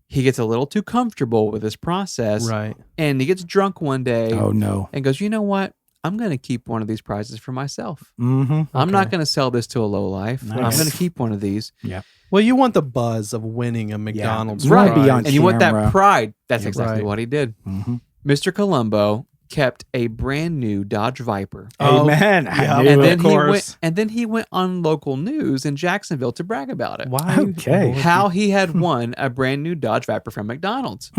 he gets a little too comfortable with this process. Right. And he gets drunk one day. Oh, no. And goes, you know what? I'm going to keep one of these prizes for myself. I'm not going to sell this to a lowlife. Nice. I'm going to keep one of these. Yeah. Well, you want the buzz of winning a McDonald's. Right. prize. On and you want that camera. pride. That's exactly what he did. Mm-hmm. Mr. Columbo kept a brand new Dodge Viper. Amen. And then he went on local news in Jacksonville to brag about it. Why? Okay. How he had won a brand new Dodge Viper from McDonald's.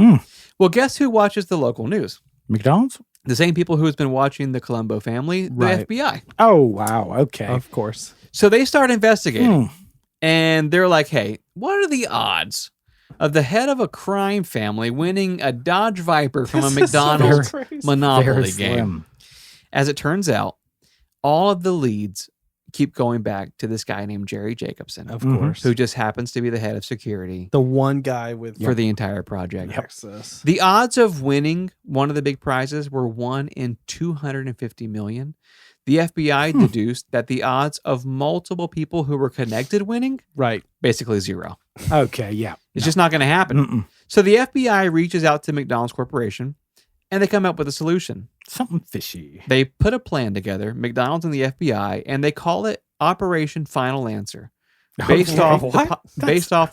Well, guess who watches the local news? McDonald's? The same people who has been watching the Columbo family, the FBI. Oh, wow. Okay. Of course. So they start investigating. And they're like, hey, what are the odds of the head of a crime family winning a Dodge Viper from a McDonald's Monopoly game? As it turns out, all of the leads keep going back to this guy named Jerry Jacobson, Of course. who just happens to be the head of security The one guy with for the entire project. access. The odds of winning one of the big prizes were 1 in 250 million. The FBI deduced that the odds of multiple people who were connected winning, basically zero. Okay, yeah. It's just not going to happen. So the FBI reaches out to McDonald's Corporation, and they come up with a solution. Something fishy. They put a plan together, McDonald's and the FBI, and they call it Operation Final Answer, based off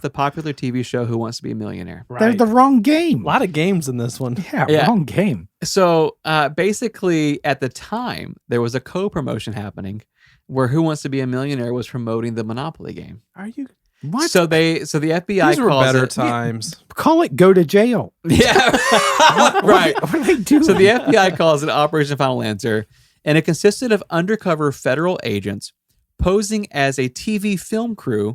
the popular TV show Who Wants to Be a Millionaire. They're the wrong game. A lot of games in this one. Yeah, wrong game. So basically, at the time, there was a co-promotion happening where Who Wants to Be a Millionaire was promoting the Monopoly game. Are you? What? So the FBI These were calls better it, times. Call it go to jail. Yeah, right. What are they doing? So the FBI calls it Operation Final Answer, and it consisted of undercover federal agents posing as a TV film crew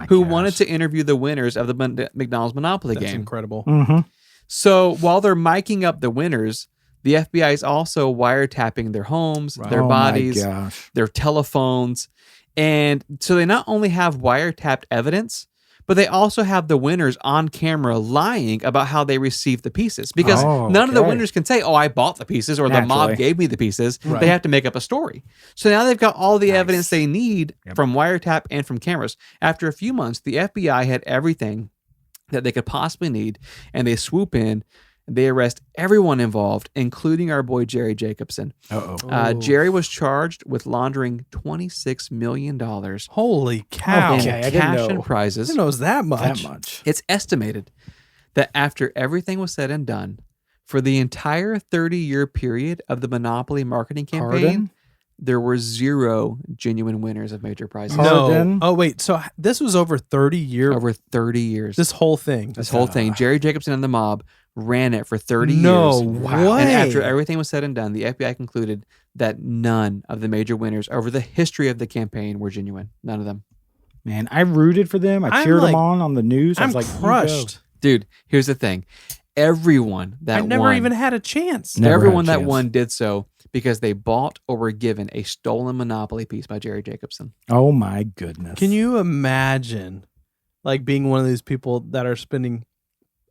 who wanted to interview the winners of the McDonald's Monopoly That's game. incredible. So while they're miking up the winners, the FBI is also wiretapping their homes, their bodies, their telephones. And so they not only have wiretapped evidence, but they also have the winners on camera lying about how they received the pieces. Because none of the winners can say, I bought the pieces or the mob gave me the pieces. They have to make up a story. So now they've got all the evidence they need from wiretap and from cameras. After a few months, the FBI had everything that they could possibly need, and they swoop in They arrest everyone involved, including our boy Jerry Jacobson. Oh. Jerry was charged with laundering $26 million Holy cow. in Okay, I didn't cash know. I and didn't prizes. know it was that much. That much. It's estimated that after everything was said and done, for the entire 30-year period of the Monopoly marketing campaign, Pardon? there were 0 genuine winners of major prizes. No. No. Pardon? Oh, wait. So this was over 30 years. Over 30 years. This whole thing. This whole thing. Jerry Jacobson and the mob ran it for 30 No years. way. And after everything was said and done, the FBI concluded that none of the major winners over the history of the campaign were genuine. None of them. Man, I rooted for them. I I'm cheered like- them on the news. I I'm was like, you go. crushed. Dude, here's the thing. Everyone that I never won, even had a chance. Never everyone had a that chance. won did so because they bought or were given a stolen Monopoly piece by Jerry Jacobson. Oh my goodness. Can you imagine like being one of these people that are spending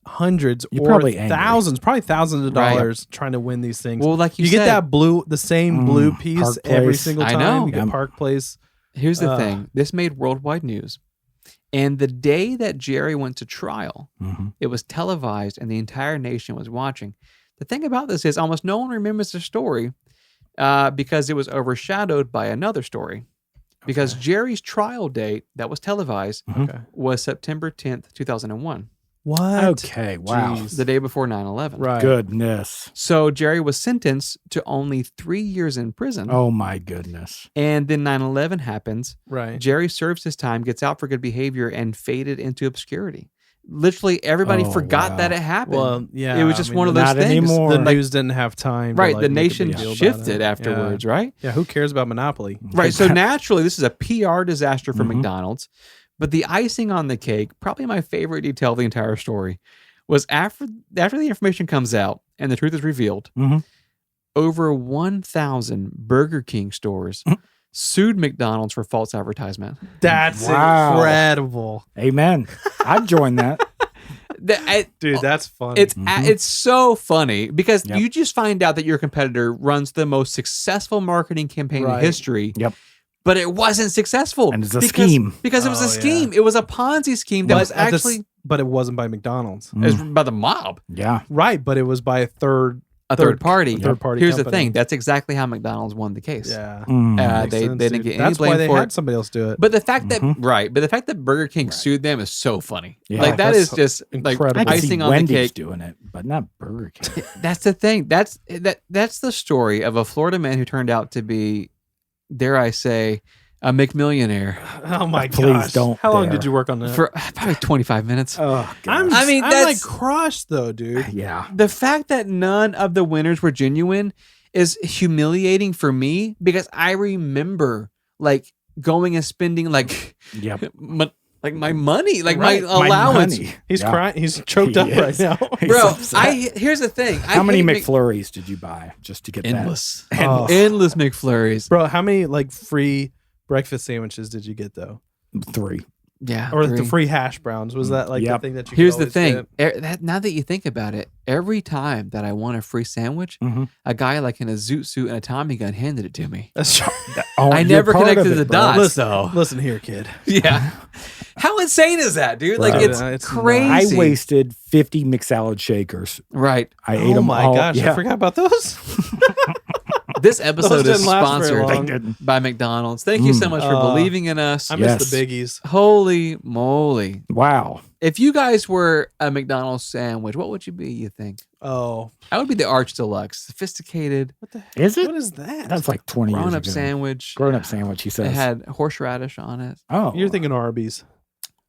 hundreds You're or probably angry. probably thousands of Right. dollars trying to win these things? Well, like you you said, get the same blue piece Park every Place. single I time. know. You get Yeah. Park Place. here's the thing. This made worldwide news. And the day that Jerry went to trial, Mhm. it was televised and the entire nation was watching. The thing about this is almost no one remembers the story because it was overshadowed by another story. Because Jerry's trial date that was televised Okay. was September 10th, 2001, What? Okay. Wow. Jeez. the day before 9/11. Right. Goodness. So Jerry was sentenced to only 3 years in prison. Oh my goodness. And then 9/11 happens. Right. Jerry serves his time, gets out for good behavior, and faded into obscurity. Literally, everybody Oh, forgot wow. that it happened. Well, yeah. it was just one of those not things. anymore. The Like- news didn't have time. Right, To, like, the make a nation big deal about shifted it. afterwards, right? Yeah. Who cares about Monopoly? Right. So naturally, this is a PR disaster for Mhm. McDonald's. But the icing on the cake, probably my favorite detail of the entire story, was after the information comes out and the truth is revealed, Mhm. over 1,000 Burger King stores sued McDonald's for false advertisement. That's Wow. incredible, Amen. I'd join that. dude. That's funny. It's so funny because Yep. you just find out that your competitor runs the most successful marketing campaign Right. in history. Yep. But it wasn't successful. And it's a because- scheme. Because it was Oh, a scheme. It was a Ponzi scheme that was actually but it wasn't by McDonald's. it was by the mob, Yeah. Right, but it was by a third party. third party. Here's the company. thing. That's exactly how McDonald's won the case. Yeah. Mm. They Makes sense, didn't dude. get any That's why blame they for had it. somebody else do it. But the fact that Mhm. but the fact that Burger King sued them is so funny. Yeah. Like that That's is just incredible. I like can see icing on the Wendy's cake. doing it, but not Burger King. That's the thing. That's the story of a Florida man who turned out to be, dare I say, a McMillionaire Oh my Please gosh! don't How long dare. did you work on that? for probably 25 minutes. Oh, I'm God. I mean, I'm that's- like crushed though, dude. Yeah. The fact that none of the winners were genuine is humiliating for me because I remember like going and spending like Yep. my money, like Right. my My allowance. money. He's Yeah. crying. He's choked up He right is. now. He's Bro, upset. here's the thing. How many hate McFlurries did you buy just to get endless, Oh. endless McFlurries. Bro, how many like free breakfast sandwiches did you get though? that? 3. Yeah, Or three. the free hash browns? Was that like Yep. the thing that you? Here's could the always thing. get? Now that you think about it, every time that I want a free sandwich, Mhm. a guy like in a zoot suit and a Tommy gun handed it to me. That's Oh, I you're never part of connected it, the bro. dots. listen, listen here, kid. Yeah. How insane is that, dude? Like Right. it's It's crazy. I wasted 50 McSalad shakers. Right. I ate Oh them my all. gosh, Yeah. I forgot about those. This episode is didn't last very sponsored long. They didn't. by McDonald's. Thank you so much for believing in us. I miss Yes. the biggies. Holy moly. Wow. If you guys were a McDonald's sandwich, what would you be, you think? Oh, I would be the Arch Deluxe. Sophisticated, what the heck? Is it? What is that? That's like 20 years grown up ago. sandwich. Grown up sandwich, he It says. had horseradish on it. Oh. You're thinking Arby's.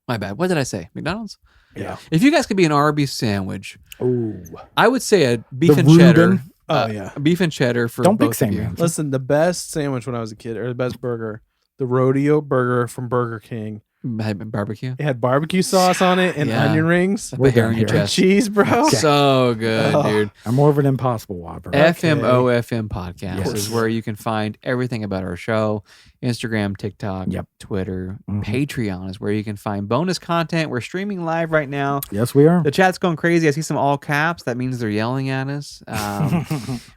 My bad. What did I say? McDonald's? Yeah. If you guys could be an Arby's sandwich, Ooh. I would say a beef The and cheddar. Reuben? Oh yeah. Beef and cheddar for Don't pick both of you. sandwich. Listen, the best sandwich when I was a kid, or the best burger, the rodeo burger from Burger King. Had barbecue. It had barbecue sauce on it and Yeah. onion rings, Put the hair on your done here. chest. cheese, bro. So good, Oh. dude. I'm more of an Impossible Whopper. FMOFM podcast Yes. is where you can find everything about our show. Instagram, TikTok, Yep. Twitter, Mhm. Patreon is where you can find bonus content. We're streaming live right now. Yes, we are. The chat's going crazy. I see some all caps. That means they're yelling at us.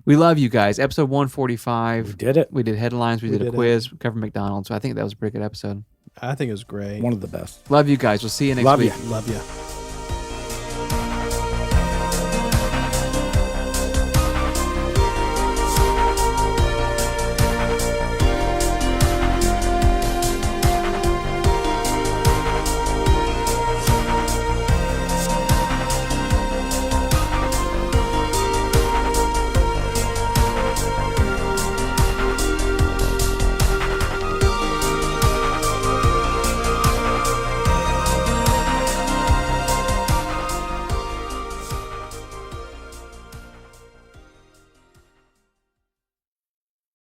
We love you guys. Episode 145. We did it. We did headlines. We We did a did it. quiz. We covered McDonald's. So I think that was a pretty good episode. I think it was great. One of the best. Love you guys. We'll see you next Love week. ya. Love you.